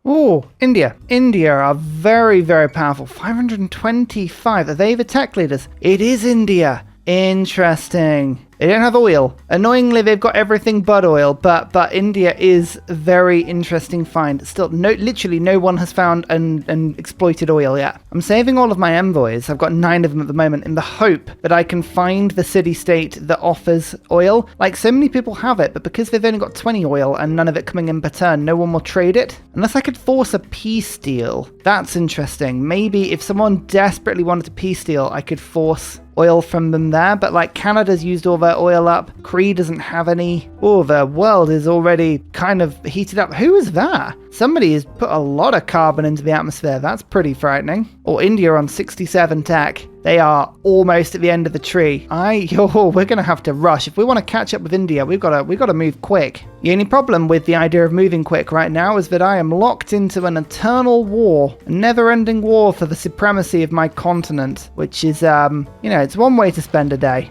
Oh, India. India are very, very powerful. 525. Are they the tech leaders? It is India. Interesting. They don't have oil. Annoyingly, they've got everything but oil, but India is a very interesting find. Still, literally no one has found and exploited oil yet. I'm saving all of my envoys. I've got 9 of them at the moment in the hope that I can find the city-state that offers oil. Like, so many people have it, but because they've only got 20 oil and none of it coming in per turn, no one will trade it. Unless I could force a peace deal. That's interesting. Maybe if someone desperately wanted a peace deal, I could force oil from them there, but like Canada's used all their oil up. Cree doesn't have any. Oh, the world is already kind of heated up. Who is that? Somebody has put a lot of carbon into the atmosphere. That's pretty frightening. Or India on 67 tech. They are almost at the end of the tree. We're gonna have to rush. If we want to catch up with India, we've got to move quick. The only problem with the idea of moving quick right now is that I am locked into an eternal war, a never-ending war for the supremacy of my continent, which is, it's one way to spend a day.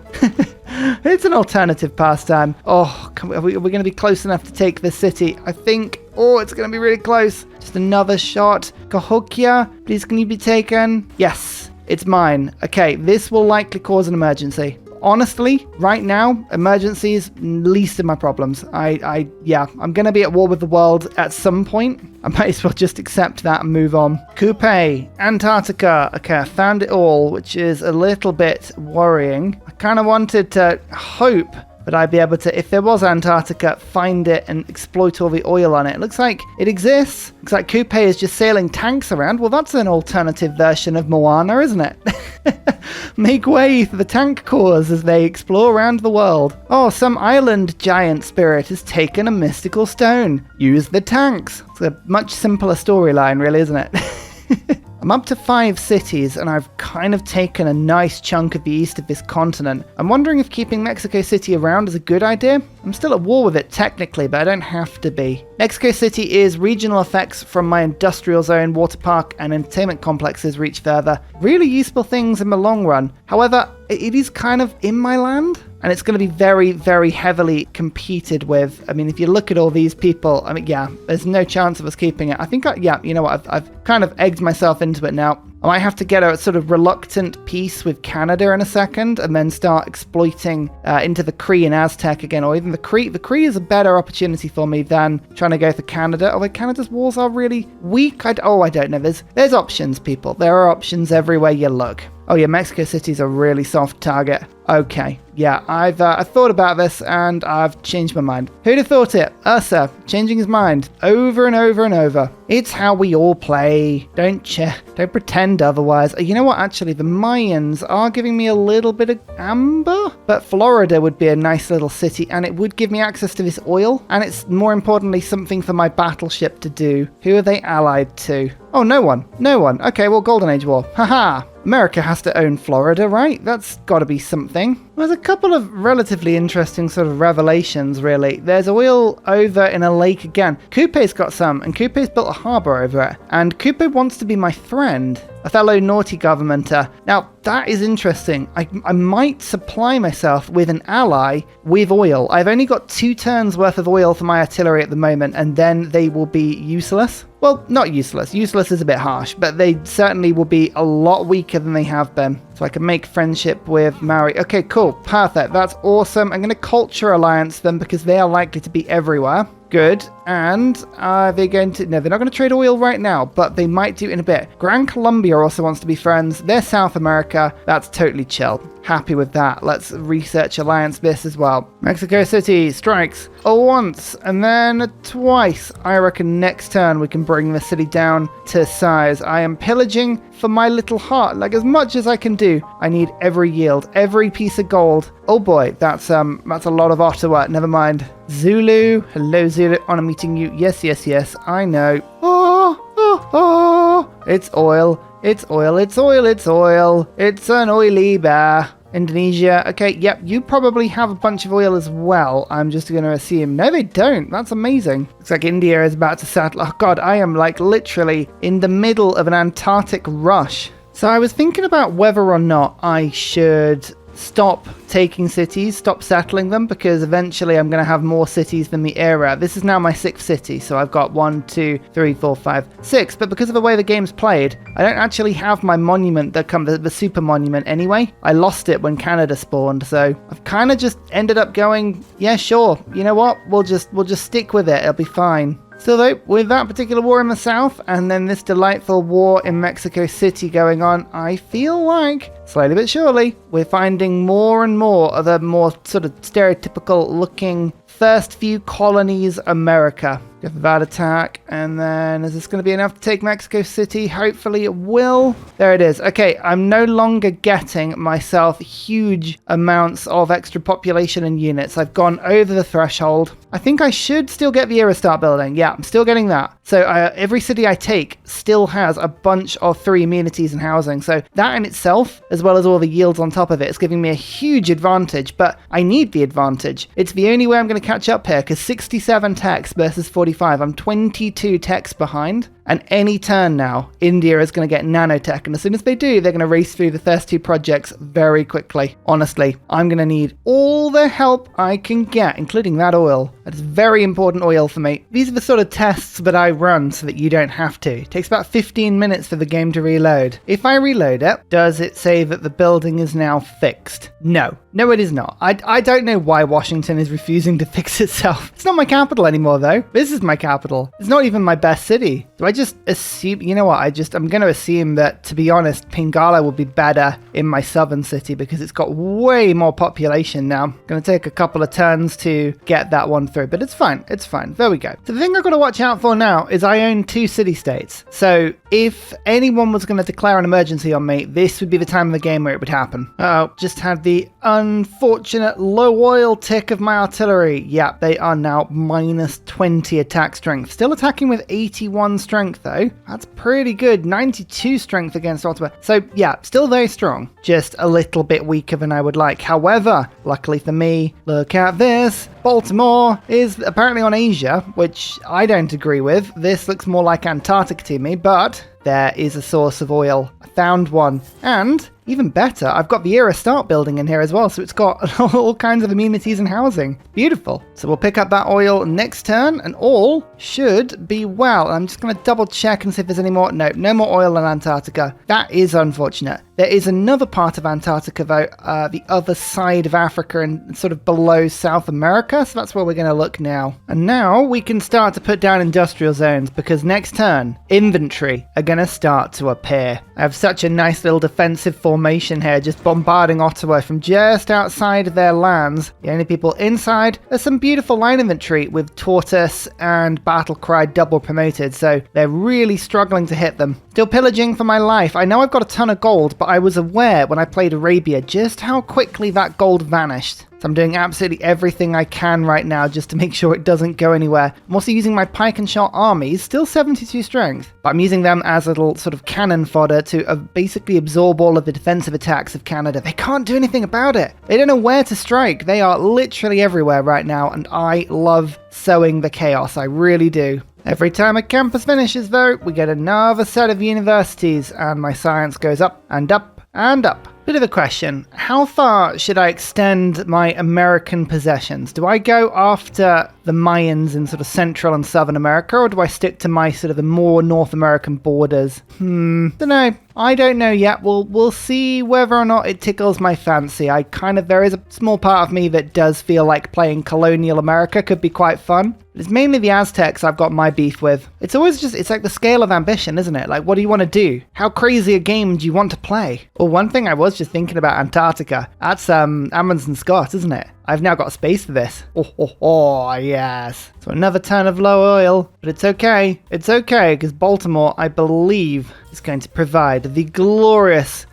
It's an alternative pastime. Oh, are we going to be close enough to take this city? I think. Oh, it's going to be really close. Just another shot. Cahokia, please can you be taken? Yes. It's mine. Okay, this will likely cause an emergency. Honestly, right now, emergencies, least of my problems. I'm going to be at war with the world at some point. I might as well just accept that and move on. Coupe, Antarctica. Okay, I found it all, which is a little bit worrying. I kind of wanted to hope that I'd be able to, if there was Antarctica, find it and exploit all the oil on it. It looks like it exists. Looks like Coupe is just sailing tanks around. Well, that's an alternative version of Moana, isn't it? Make way for the tank corps as they explore around the world. Oh, some island giant spirit has taken a mystical stone. Use the tanks. It's a much simpler storyline, really, isn't it? I'm up to 5 cities, and I've kind of taken a nice chunk of the east of this continent. I'm wondering if keeping Mexico City around is a good idea. I'm still at war with it technically, but I don't have to be. Mexico City is regional effects from my industrial zone, water park, and entertainment complexes reach further. Really useful things in the long run. However, it is kind of in my land, and it's going to be very, very heavily competed with. I mean, if you look at all these people, there's no chance of us keeping it. I think, you know what, I've kind of egged myself into it now. I might have to get a sort of reluctant peace with Canada in a second, and then start exploiting into the Cree and Aztec again, or even the Cree. The Cree is a better opportunity for me than trying to go for Canada, although Canada's walls are really weak. I don't know. There's options, people. There are options everywhere you look. Oh yeah, Mexico City's a really soft target. Okay, yeah, I've thought about this and I've changed my mind. Who'd have thought it? Ursa, changing his mind over and over and over. It's how we all play. Don't pretend otherwise. You know what, actually, the Mayans are giving me a little bit of amber, but Florida would be a nice little city, and it would give me access to this oil, and it's more importantly something for my battleship to do. Who are they allied to? Oh, no one. Okay, well, Golden Age War. Haha. America has to own Florida, right? That's got to be something. There's a couple of relatively interesting sort of revelations, really. There's oil over in a lake again. Coupe's got some, and Coupe's built a harbour over it. And Coupe wants to be my friend, a fellow naughty governmenter. Now, that is interesting. I might supply myself with an ally with oil. I've only got 2 turns worth of oil for my artillery at the moment, and then they will be useless. Well, not useless. Useless is a bit harsh, but they certainly will be a lot weaker than they have been. So I can make friendship with Maori. Okay, cool. Perfect. That's awesome. I'm going to culture alliance them because they are likely to be everywhere. Good. And are they going to... No, they're not going to trade oil right now, but they might do in a bit. Gran Colombia also wants to be friends. They're South America. That's totally chill. Happy with that. Let's research alliance this as well. Mexico City strikes once and then twice. I reckon next turn we can bring the city down to size. I am pillaging for my little heart, like as much as I can do. I need every yield, every piece of gold. Oh boy, that's a lot of Ottawa. Never mind. Zulu, hello Zulu. Oh, I'm meeting you. Yes, I know. Oh, it's oil. It's oil. It's an oily bear. Indonesia. Okay, yep, you probably have a bunch of oil as well. I'm just going to assume. No, they don't. That's amazing. Looks like India is about to settle. Oh god, I am like literally in the middle of an Antarctic rush. So I was thinking about whether or not I should stop taking cities, stop settling them, because eventually I'm going to have more cities than the era. This is now my 6th city, so I've got 1, 2, 3, 4, 5, 6. But because of the way the game's played, I don't actually have my monument that comes, the super monument anyway. I lost it when Canada spawned, so I've kind of just ended up going, yeah, sure. You know what? We'll just stick with it. It'll be fine. Still though, with that particular war in the south, and then this delightful war in Mexico City going on, I feel like, slowly but surely, we're finding more and more of the more sort of stereotypical looking first few colonies America. Go for that attack, and then is this going to be enough to take Mexico City? Hopefully it will. There it is. Okay, I'm no longer getting myself huge amounts of extra population and units. I've gone over the threshold. I think I should still get the Ursa start building. Yeah, I'm still getting that. So every city I take still has a bunch of free amenities and housing. So that in itself, as well as all the yields on top of it, is giving me a huge advantage. But I need the advantage. It's the only way I'm going to catch up here, because 67 techs versus 45. I'm 22 techs behind. And any turn now, India is going to get nanotech. And as soon as they do, they're going to race through the first 2 projects very quickly. Honestly, I'm going to need all the help I can get, including that oil. That is very important oil for me. These are the sort of tests that I run so that you don't have to. It takes about 15 minutes for the game to reload. If I reload it, does it say that the building is now fixed? No. No, it is not. I don't know why Washington is refusing to fix itself. It's not my capital anymore, though. This is my capital. It's not even my best city. Do I just assume, you know what, I'm going to assume that, to be honest, Pingala will be better in my southern city because it's got way more population now. Going to take a couple of turns to get that one through, but it's fine. It's fine. There we go. So the thing I've got to watch out for now is I own 2 city-states. So if anyone was going to declare an emergency on me, this would be the time of the game where it would happen. Oh, just had the unfortunate low oil tick of my artillery. Yeah, they are now minus 20 attack strength. Still attacking with 81 strength though. That's pretty good. 92 strength against Ottawa. So yeah, still very strong. Just a little bit weaker than I would like. However, luckily for me, look at this. Baltimore is apparently on Asia, which I don't agree with. This looks more like Antarctica to me, but there is a source of oil. I found one. And even better, I've got the Era Start building in here as well, so it's got all kinds of amenities and housing. Beautiful. So we'll pick up that oil next turn, and all should be well. I'm just going to double check and see if there's any more. No more oil in Antarctica. That is unfortunate. There is another part of Antarctica, though, the other side of Africa and sort of below South America, so that's where we're going to look now. And now we can start to put down industrial zones, because next turn, infantry are going to start to appear. I have such a nice little defensive formation here, just bombarding Ottawa from just outside of their lands. The only people inside are some beautiful line infantry with Tortoise and Battlecry double promoted, so they're really struggling to hit them. Still pillaging for my life. I know I've got a ton of gold, but I was aware when I played Arabia just how quickly that gold vanished. So I'm doing absolutely everything I can right now just to make sure it doesn't go anywhere. I'm also using my pike and shot armies, still 72 strength, but I'm using them as a little sort of cannon fodder to basically absorb all of the defensive attacks of Canada. They can't do anything about it. They don't know where to strike. They are literally everywhere right now, and I love sowing the chaos. I really do. Every time a campus finishes, though, we get another set of universities, and my science goes up and up and up. Bit of a question. How far should I extend my American possessions? Do I go after the Mayans in sort of Central and Southern America, or do I stick to my sort of the more North American borders? Don't know. I don't know yet. We'll see whether or not it tickles my fancy. There is a small part of me that does feel like playing colonial America could be quite fun. But it's mainly the Aztecs I've got my beef with. It's always it's like the scale of ambition, isn't it? Like, what do you want to do? How crazy a game do you want to play? Well, one thing I was just thinking about Antarctica. That's Amundsen Scott, isn't it? I've now got space for this. Oh, yes. So another turn of low oil, but it's okay. It's okay, because Baltimore, I believe, is going to provide the glorious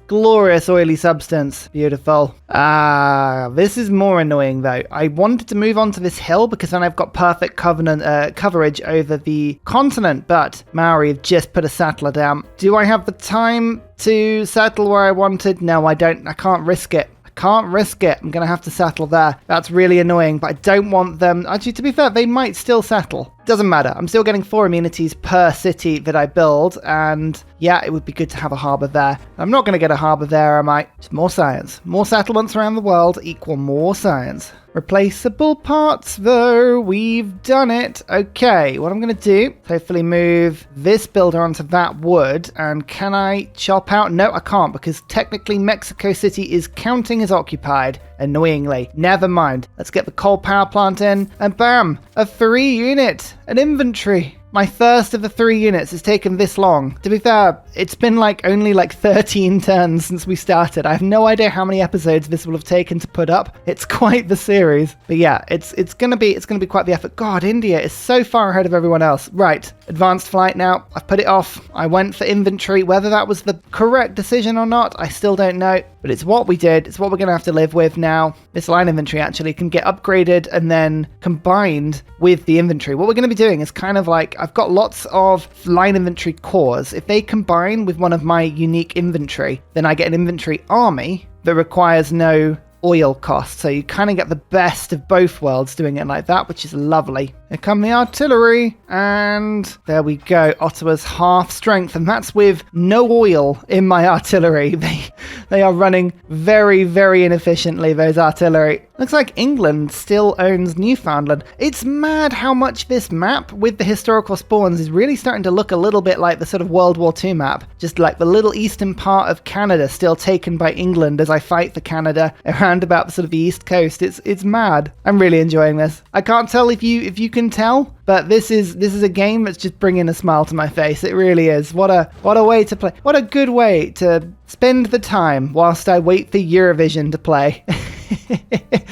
oily substance. Beautiful. This is more annoying, though. I wanted to move on to this hill, because then I've got perfect coverage over the continent, but Maori have just put a settler down. Do I have the time to settle where I wanted? No, I don't. I can't risk it. Can't risk it. I'm going to have to settle there. That's really annoying, but I don't want them. Actually, to be fair, they might still settle. doesn't matter. I'm still getting 4 amenities per city that I build, and yeah, it would be good to have a harbour there. I'm not going to get a harbour there, am I? Just more science. More settlements around the world equal more science. Replaceable parts, though. We've done it. Okay, what I'm going to do, hopefully move this builder onto that wood. And can I chop out? No, I can't, because technically Mexico City is counting as occupied. Annoyingly. Never mind. Let's get the coal power plant in. And bam, a 3 unit. An inventory. My first of the 3 units has taken this long. To be fair, it's been only 13 turns since we started. I have no idea how many episodes this will have taken to put up. It's quite the series. But yeah, it's gonna be quite the effort. God, India is so far ahead of everyone else. Right, advanced flight now. I've put it off. I went for inventory. Whether that was the correct decision or not, I still don't know. But it's what we did. It's what we're gonna have to live with now. This line inventory actually can get upgraded and then combined with the inventory. What we're gonna be doing is kind of I've got lots of line inventory cores. If they combine with one of my unique inventory, then I get an inventory army that requires no oil cost. So you kind of get the best of both worlds doing it like that, which is lovely. Here come the artillery, and there we go. Ottawa's half strength, and that's with no oil in my artillery. They are running very, very inefficiently, those artillery. Looks like England still owns Newfoundland. It's mad how much this map with the historical spawns is really starting to look a little bit like the sort of World War II map. Just like the little eastern part of Canada still taken by England as I fight for Canada around about the sort of the east coast. It's mad. I'm really enjoying this. I can't tell if you can tell, but this is a game that's just bringing a smile to my face. It really is. What a way to play. What a good way to spend the time whilst I wait for Eurovision to play.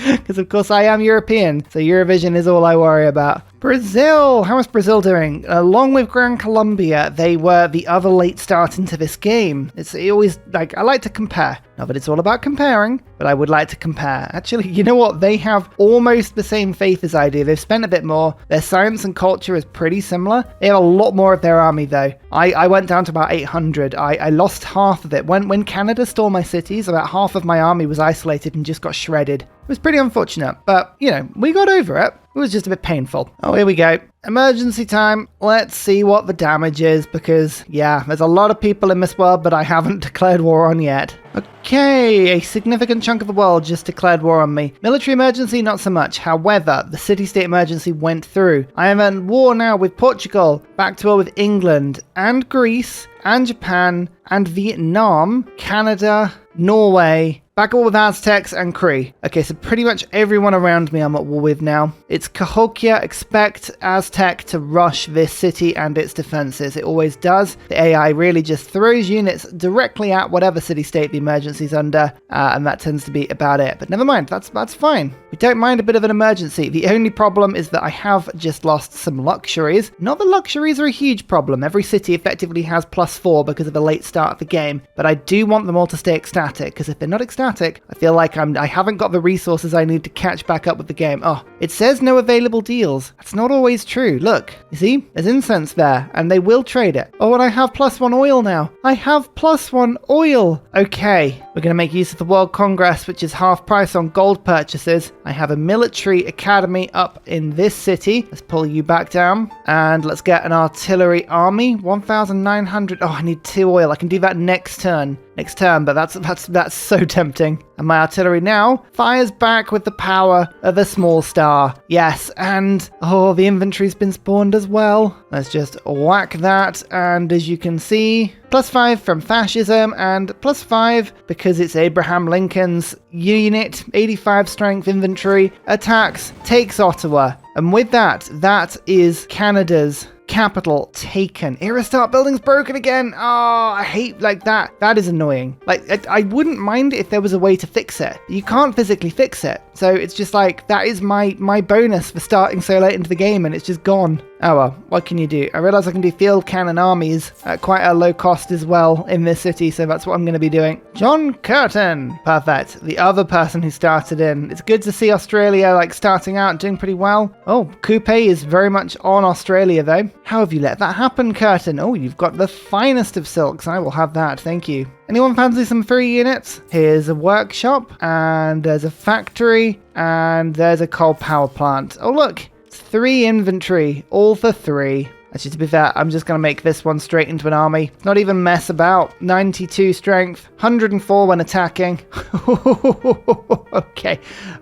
Because of course I am European, so Eurovision is all I worry about. Brazil! How is Brazil doing? Along with Gran Colombia, they were the other late start into this game. It's always I like to compare. Not that it's all about comparing, but I would like to compare. Actually, you know what? They have almost the same faith as I do. They've spent a bit more. Their science and culture is pretty similar. They have a lot more of their army though. I went down to about 800. I lost half of it. When Canada stole my cities, about half of my army was isolated and just got shredded. It was pretty unfortunate, but we got over it. It was just a bit painful. Oh, here we go. Emergency time. Let's see what the damage is, because, yeah, there's a lot of people in this world, but I haven't declared war on yet. Okay, a significant chunk of the world just declared war on me. Military emergency, not so much. However, the city-state emergency went through. I am at war now with Portugal, back to war with England, and Greece, and Japan, and Vietnam, Canada, Norway, back at war with Aztecs and Cree. Okay, so pretty much everyone around me I'm at war with now. It's Cahokia. Expect Aztec to rush this city and its defenses. It always does. The AI really just throws units directly at whatever city-state the emergency's under, and that tends to be about it. But never mind, that's fine. We don't mind a bit of an emergency. The only problem is that I have just lost some luxuries. Not that luxuries are a huge problem. Every city effectively has +4 because of the late start of the game, but I do want them all to stay ecstatic, because if they're not ecstatic, I feel like I haven't got the resources I need to catch back up with the game. Oh, it says no available deals. That's not always true. Look, you see? There's incense there, and they will trade it. Oh, and I have +1 oil now. I have +1 oil. Okay, we're going to make use of the World Congress, which is half price on gold purchases. I have a military academy up in this city. Let's pull you back down, and let's get an artillery army. 1,900. Oh, I need 2 oil. I can do that next turn, but that's so tempting. And my artillery now fires back with the power of a small star. Yes, and the inventory's been spawned as well. Let's just whack that, and as you can see, +5 from fascism and +5 because it's Abraham Lincoln's unit. 85 strength infantry attacks, takes Ottawa, and with that is Canada's capital taken. Ursa building's broken again. Oh, I hate that. That is annoying. I wouldn't mind if there was a way to fix it. You can't physically fix it. So it's just that is my bonus for starting so late into the game, and it's just gone. Oh well, what can you do? I realize I can do field cannon armies at quite a low cost as well in this city, so that's what I'm going to be doing. John Curtin. Perfect. The other person who started in. It's good to see Australia starting out and doing pretty well. Oh, Coupe is very much on Australia though. How have you let that happen, Curtin? Oh, you've got the finest of silks. I will have that, thank you. Anyone fancy some free units? Here's a workshop, and there's a factory, and there's a coal power plant. Oh look, 3 infantry, all for 3. Actually, to be fair, I'm just going to make this one straight into an army. Not even mess about. 92 strength, 104 when attacking.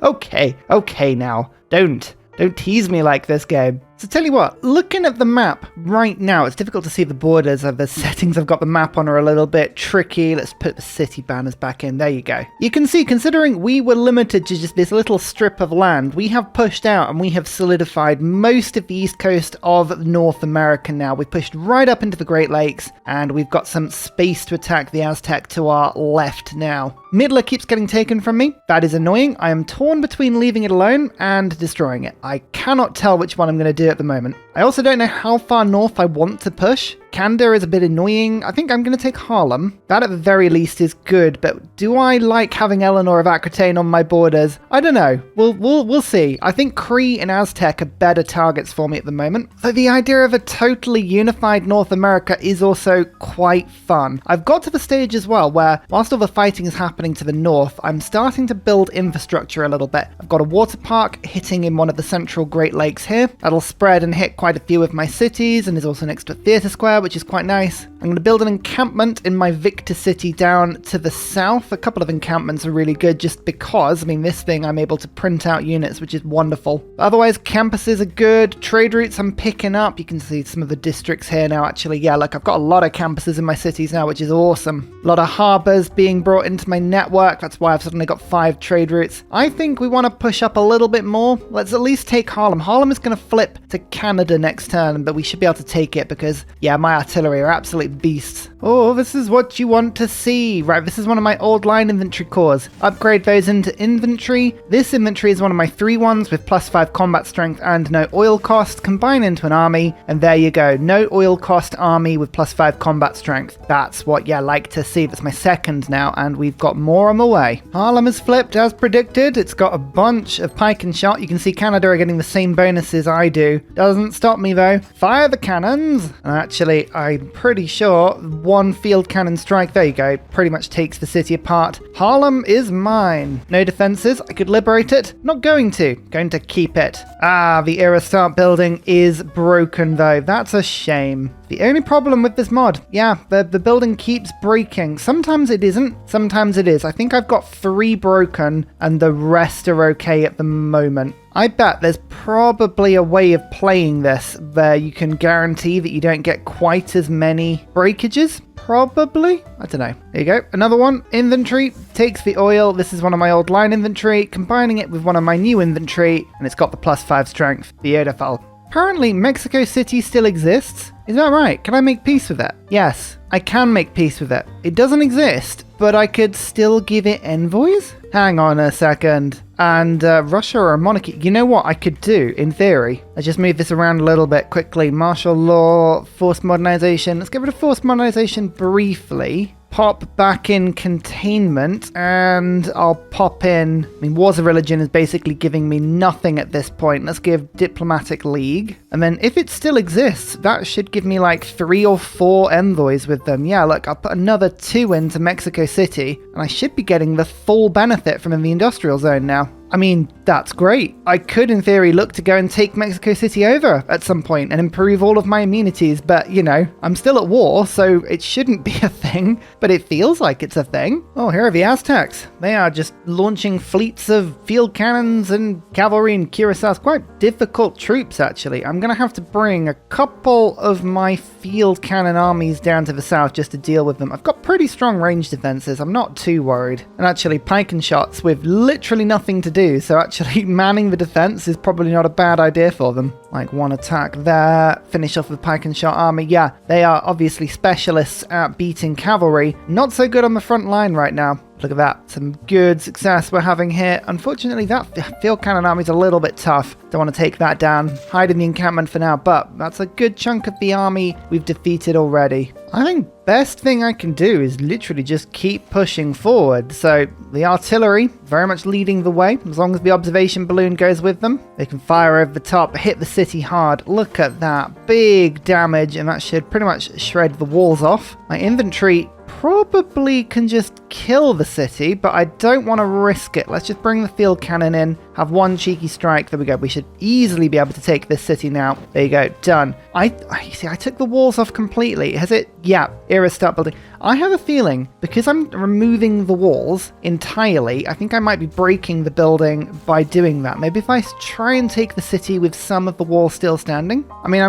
Okay now. Don't tease me like this, game. So tell you what, looking at the map right now, it's difficult to see the borders of the settings I've got the map on are a little bit tricky. Let's put the city banners back in. There you go. You can see, considering we were limited to just this little strip of land, we have pushed out and we have solidified most of the east coast of North America now. We've pushed right up into the Great Lakes and we've got some space to attack the Aztec to our left now. Midler keeps getting taken from me. That is annoying. I am torn between leaving it alone and destroying it. I cannot tell which one I'm going to do at the moment. I also don't know how far north I want to push. Canada is a bit annoying. I think I'm going to take Harlem. That at the very least is good, but do I like having Eleanor of Aquitaine on my borders? I don't know. We'll see. I think Cree and Aztec are better targets for me at the moment. So the idea of a totally unified North America is also quite fun. I've got to the stage as well where, whilst all the fighting is happening to the north, I'm starting to build infrastructure a little bit. I've got a water park hitting in one of the central Great Lakes here. That'll spread and hit quite a few of my cities and is also next to a theatre square, which is quite nice. I'm going to build an encampment in my Victor city down to the south. A couple of encampments are really good just because, I mean, this thing I'm able to print out units, which is wonderful. Otherwise, campuses are good. Trade routes I'm picking up. You can see some of the districts here now, actually. Yeah, look, I've got a lot of campuses in my cities now, which is awesome. A lot of harbours being brought into my network. That's why I've suddenly got 5 trade routes. I think we want to push up a little bit more. Let's at least take Harlem. Harlem is going to flip to Canada next turn, but we should be able to take it because, yeah, my artillery are absolute beasts. Oh, this is what you want to see. Right, this is one of my old line infantry corps. Upgrade those into infantry. This infantry is one of my 3 ones with +5 combat strength and no oil cost. Combine into an army, and there you go. No oil cost army with +5 combat strength. That's what you like to see. That's my second now, and we've got more on the way. Harlem has flipped as predicted. It's got a bunch of pike and shot. You can see Canada are getting the same bonuses I do. Doesn't stop me though. Fire the cannons. And actually, I'm pretty sure 1 field cannon strike, there you go, pretty much takes the city apart. Harlem is mine. No defenses. I could liberate it. Not going to. Going to keep it. Ah, the Ursa building is broken though. That's a shame. The only problem with this mod, yeah, the building keeps breaking. Sometimes it isn't, sometimes it is. I think I've got 3 broken and the rest are okay at the moment. I bet there's probably a way of playing this where you can guarantee that you don't get quite as many breakages. Probably. I don't know. There you go. Another one. Inventory takes the oil. This is one of my old line inventory, combining it with one of my new inventory, and it's got the +5 strength. Beautiful. Apparently, Mexico City still exists. Is that right? Can I make peace with it? Yes, I can make peace with it. It doesn't exist, but I could still give it envoys? Hang on a second. And Russia or a monarchy? You know what I could do, in theory? Let's just move this around a little bit quickly. Martial law, forced modernization. Let's get rid of forced modernization briefly. Pop back in containment, and I'll pop in... I mean, Wars of Religion is basically giving me nothing at this point. Let's give Diplomatic League. And then if it still exists, that should give me like 3 or 4 envoys with them. Yeah, look, I'll put another 2 into Mexico City, and I should be getting the full benefit from the industrial zone now. I mean, that's great. I could, in theory, look to go and take Mexico City over at some point and improve all of my immunities, but, you know, I'm still at war, so it shouldn't be a thing, but it feels like it's a thing. Oh, here are the Aztecs. They are just launching fleets of field cannons and cavalry and cuirassiers. Quite difficult troops, actually. I'm going to have to bring a couple of my field cannon armies down to the south just to deal with them. I've got pretty strong range defenses. I'm not too worried. And actually, pike and shots with literally nothing to do. So actually manning the defense is probably not a bad idea for them. Like 1 attack there, finish off the pike and shot army. Yeah, they are obviously specialists at beating cavalry. Not so good on the front line right now. Look at that. Some good success we're having here. Unfortunately, that field cannon army is a little bit tough. Don't want to take that down. Hide in the encampment for now, but that's a good chunk of the army we've defeated already. I think best thing I can do is literally just keep pushing forward. So the artillery very much leading the way. As long as the observation balloon goes with them, they can fire over the top, hit the city hard. Look at that. Big damage, and that should pretty much shred the walls off. My infantry probably can just kill the city, but I don't want to risk it. Let's just bring the field cannon in, have one cheeky strike. There we go. We should easily be able to take this city now. There you go. Done. You see, I took the walls off completely. Has it? Yeah. Era start building. I have a feeling, because I'm removing the walls entirely, I think I might be breaking the building by doing that. Maybe if I try and take the city with some of the walls still standing. I mean,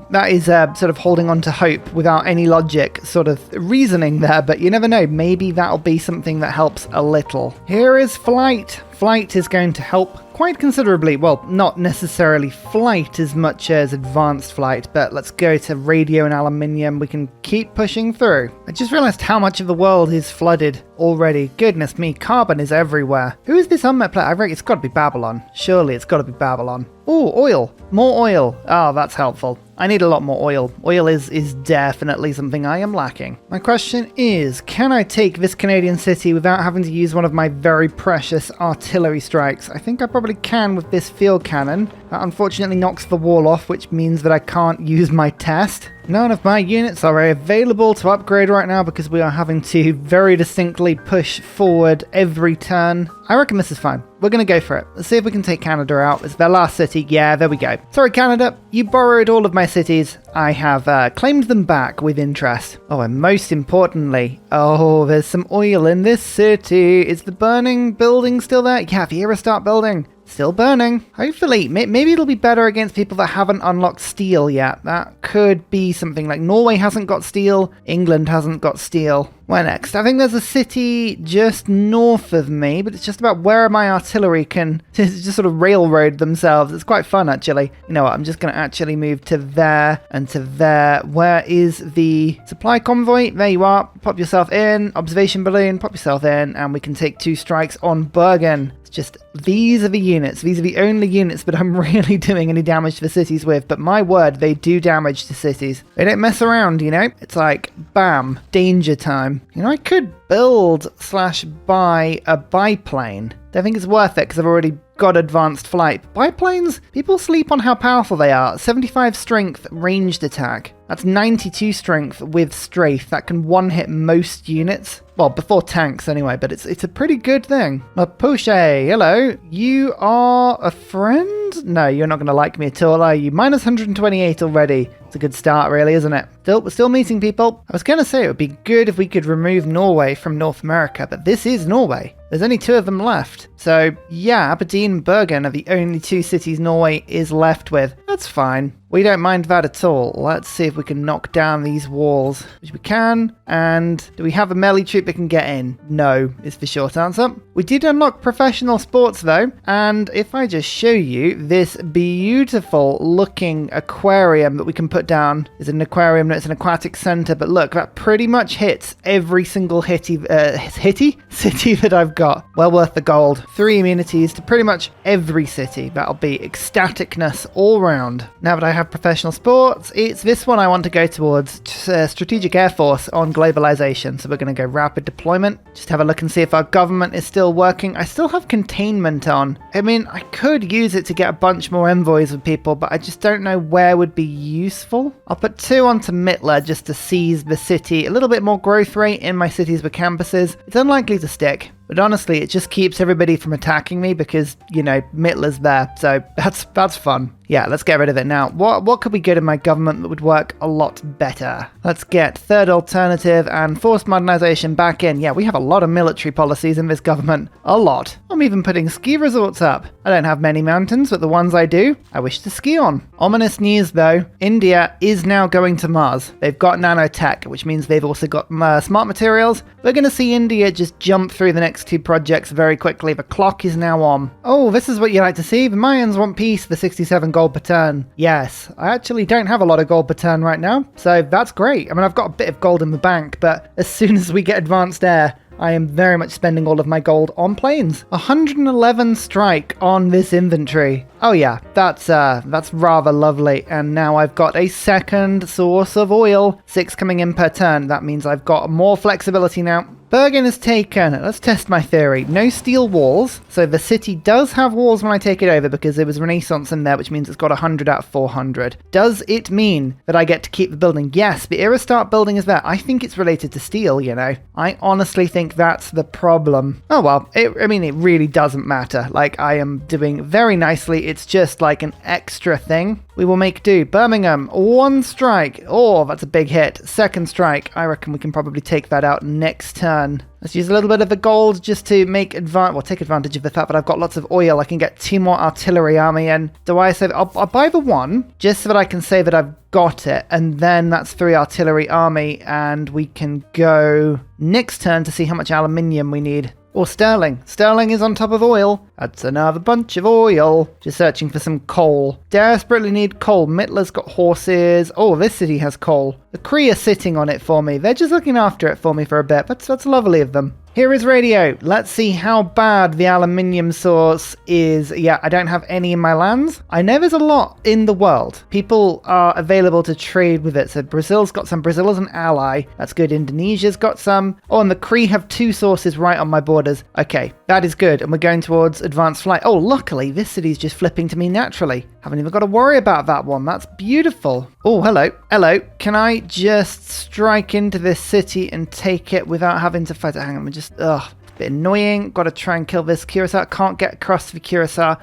that is sort of holding on to hope without any logic sort of reasoning there, but you never know. Maybe that'll be something that helps a little. Here is flight. Flight is going to help quite considerably. Well, not necessarily flight as much as advanced flight, but let's go to radio and aluminium. We can keep pushing through. I just realized how much of the world is flooded already. Goodness me, carbon is everywhere. Who is this unmet planet? I reckon it's got to be Babylon. Surely it's got to be Babylon. Oh, oil. More oil. Oh, that's helpful. I need a lot more oil. Oil is definitely something I am lacking. My question is, can I take this Canadian city without having to use one of my very precious artillery strikes? I think I probably can with this field cannon. That unfortunately knocks the wall off, which means that I can't use my test. None of my units are available to upgrade right now because we are having to very distinctly push forward every turn. I reckon this is fine. We're going to go for it. Let's see if we can take Canada out. It's their last city. Yeah, there we go. Sorry, Canada. You borrowed all of my cities. I have claimed them back with interest. Oh, and most importantly, oh, there's some oil in this city. Is the burning building still there? Yeah, the Era start building. Still burning. Hopefully, maybe it'll be better against people that haven't unlocked steel yet. That could be something. Like Norway hasn't got steel, England hasn't got steel. Where next? I think there's a city just north of me, but it's just about where my artillery can just sort of railroad themselves. It's quite fun, actually. You know what? I'm just going to actually move to there and to there. Where is the supply convoy? There you are. Pop yourself in. Observation balloon. Pop yourself in. And we can take 2 strikes on Bergen. Just these are the units. These are the only units that I'm really doing any damage to the cities with. But my word, they do damage to cities. They don't mess around, you know? It's like, bam, danger time. You know, I could build/buy a biplane. Don't think it's worth it because I've already got advanced flight. Biplanes, people sleep on how powerful they are. 75 strength ranged attack. That's 92 strength with strafe. That can one-hit most units. Well, before tanks anyway, but it's a pretty good thing. Mapuche, hello. You are a friend? No, you're not going to like me at all, are you? Minus 128 already. It's a good start, really, isn't it? We're still meeting people. I was going to say it would be good if we could remove Norway from North America, but this is Norway. There's only 2 of them left. So, yeah, Aberdeen and Bergen are the only 2 cities Norway is left with. That's fine. We don't mind that at all. Let's see if we can knock down these walls, which we can. And do we have a melee troop that can get in? No, is the short answer. We did unlock professional sports, though. And if I just show you this beautiful looking aquarium that we can put down. Is an aquarium, it's an aquatic center. But look, that pretty much hits every single city that I've got. Well worth the gold. 3 immunities to pretty much every city. That'll be ecstaticness all round. Now that I have professional sports, it's this one I want to go towards, strategic air force on globalization. So we're going to go rapid deployment, just have a look and see if our government is still working. I still have containment on. I mean, I could use it to get a bunch more envoys with people, but I just don't know where would be useful. I'll put 2 onto Mittler just to seize the city. A little bit more growth rate in my cities with campuses. It's unlikely to stick. But honestly, it just keeps everybody from attacking me because, you know, Mittler's there. So that's fun. Yeah, let's get rid of it now. What could we get in my government that would work a lot better? Let's get third alternative and forced modernization back in. Yeah, we have a lot of military policies in this government. A lot. I'm even putting ski resorts up. I don't have many mountains, but the ones I do, I wish to ski on. Ominous news though. India is now going to Mars. They've got nanotech, which means they've also got smart materials. We're going to see India just jump through the next 2 projects very quickly. The clock is now on. Oh, this is what you like to see. The Mayans want peace, the 67 gold per turn. Yes, I actually don't have a lot of gold per turn right now, so that's great. I mean, I've got a bit of gold in the bank, but as soon as we get advanced air, I am very much spending all of my gold on planes. 111 strike on this inventory. Oh yeah, that's rather lovely. And now I've got a second source of oil. 6 coming in per turn. That means I've got more flexibility now. Bergen is taken. Let's test my theory. No steel walls. So the city does have walls when I take it over because there was Renaissance in there, which means it's got 100 out of 400. Does it mean that I get to keep the building? Yes, the era start building is there. I think it's related to steel, you know. I honestly think that's the problem. Oh well, it really doesn't matter. Like, I am doing very nicely. It's just like an extra thing. We will make do. Birmingham, 1 strike. Oh, that's a big hit. 2nd strike. I reckon we can probably take that out next turn. Let's use a little bit of the gold just to take advantage of the fact that I've got lots of oil. I can get 2 more artillery army in. Do I save? I'll buy the 1 just so that I can say that I've got it. And then that's 3 artillery army. And we can go next turn to see how much aluminium we need. Or sterling. Sterling is on top of oil. That's another bunch of oil. Just searching for some coal. Desperately need coal. Mittler's got horses. Oh, this city has coal. The Cree are sitting on it for me. They're just looking after it for me for a bit. That's lovely of them. Here is radio. Let's see how bad the aluminium source is. Yeah, I don't have any in my lands. I know there's a lot in the world. People are available to trade with it. So Brazil's got some. Brazil is an ally. That's good. Indonesia's got some. Oh, and the Cree have 2 sources right on my borders. Okay, that is good. And we're going towards advanced flight. Oh, luckily, this city's just flipping to me naturally. Haven't even got to worry about that one. That's beautiful. Oh, hello. Hello. Can I just strike into this city and take it without having to fight it? Hang on, a bit annoying. Got to try and kill this Curacao. Can't get across the Curacao.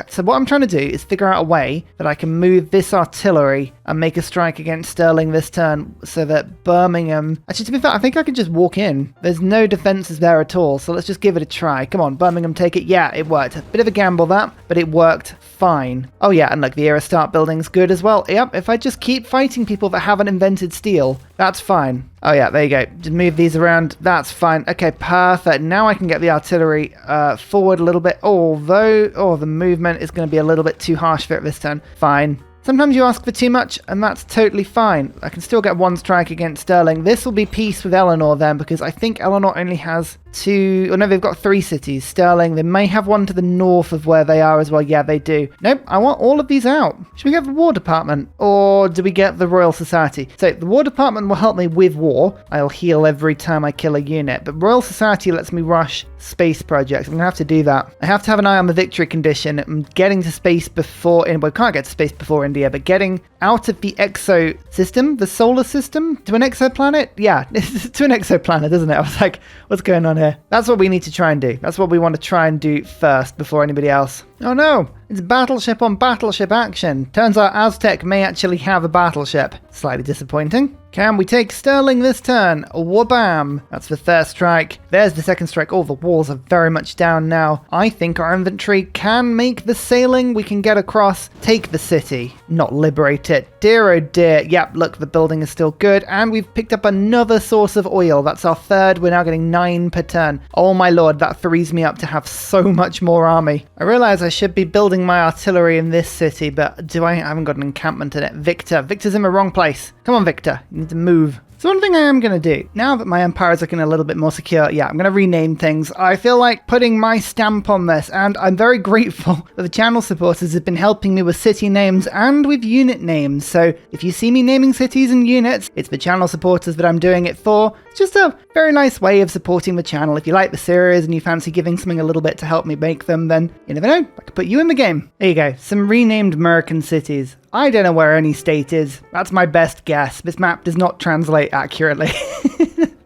So what I'm trying to do is figure out a way that I can move this artillery and make a strike against Stirling this turn so that Birmingham... Actually, to be fair, I think I can just walk in. There's no defenses there at all, so let's just give it a try. Come on, Birmingham, take it. Yeah, it worked. A bit of a gamble, that, but it worked fine. Oh yeah, and look, the era start building's good as well. Yep, if I just keep fighting people that haven't invented steel, that's fine. Oh yeah, there you go. Just move these around. That's fine. Okay, perfect. Now I can get the artillery forward a little bit. Although, the movement is going to be a little bit too harsh for it this turn. Fine. Sometimes you ask for too much, and that's totally fine. I can still get 1 strike against Stirling. This will be peace with Eleanor then, because I think Eleanor only has 2... Oh no, they've got 3 cities. Stirling, they may have one to the north of where they are as well. Yeah, they do. Nope, I want all of these out. Should we get the War Department? Or do we get the Royal Society? So, the War Department will help me with war. I'll heal every time I kill a unit. But Royal Society lets me rush space projects. I'm going to have to do that. I have to have an eye on the victory condition. I'm getting to space before... Well, I can't get to space before India, but getting out of the exo system, the solar system, to an exoplanet? Yeah, to an exoplanet, isn't it? I was like, what's going on here? That's what we need to try and do. That's what we want to try and do first before anybody else. Oh no, it's battleship on battleship action. Turns out Aztec may actually have a battleship. Slightly disappointing. Can we take Stirling this turn? Wabam! That's the 1st strike. There's the 2nd strike. Oh, the walls are very much down now. I think our infantry can make the sailing. We can get across, take the city, not liberate it. Dear oh dear. Yep, look, the building is still good. And we've picked up another source of oil. That's our 3rd. We're now getting 9 per turn. Oh my lord, that frees me up to have so much more army. I realize I should be building my artillery in this city, but I haven't got an encampment in it. Victor's in the wrong place. Come on, Victor. You need to move. So one thing I am going to do, now that my empire is looking a little bit more secure, yeah, I'm going to rename things. I feel like putting my stamp on this, and I'm very grateful that the channel supporters have been helping me with city names and with unit names. So if you see me naming cities and units, it's the channel supporters that I'm doing it for. It's just a very nice way of supporting the channel. If you like the series and you fancy giving something a little bit to help me make them, then you never know, I could put you in the game. There you go, some renamed American cities. I don't know where any state is. That's my best guess. This map does not translate accurately.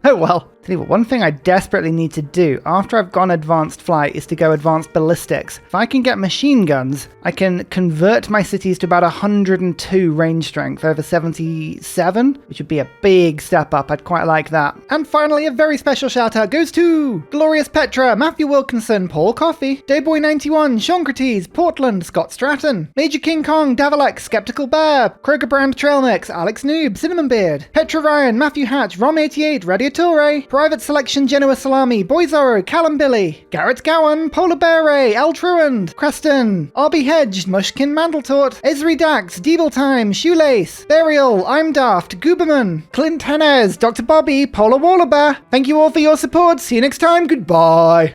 Oh well. Tell you what, one thing I desperately need to do after I've gone advanced flight is to go advanced ballistics. If I can get machine guns, I can convert my cities to about 102 range strength over 77, which would be a big step up. I'd quite like that. And finally, a very special shout out goes to Glorious Petra, Matthew Wilkinson, Paul Coffey, Dayboy91, Shonkrates, Portland, Scott Stratton, Major King Kong, Davalex, Skeptical Bear, Kroger Brand Trail Mix, Alex Noob, Cinnamon Beard, Petra Ryan, Matthew Hatch, Rom88, Radiatore, Private Selection, Genoa Salami, Boyzoro, Callum Billy, Garrett Gowan, Polar Bear Ray, Al Truand, Creston, RB Hedge, Mushkin Mandeltort, Esri Dax, Deeble Time, Shoelace, Burial, I'm Daft, Gooberman, Clint Hennes, Dr. Bobby, Polar Wallabear. Thank you all for your support. See you next time. Goodbye.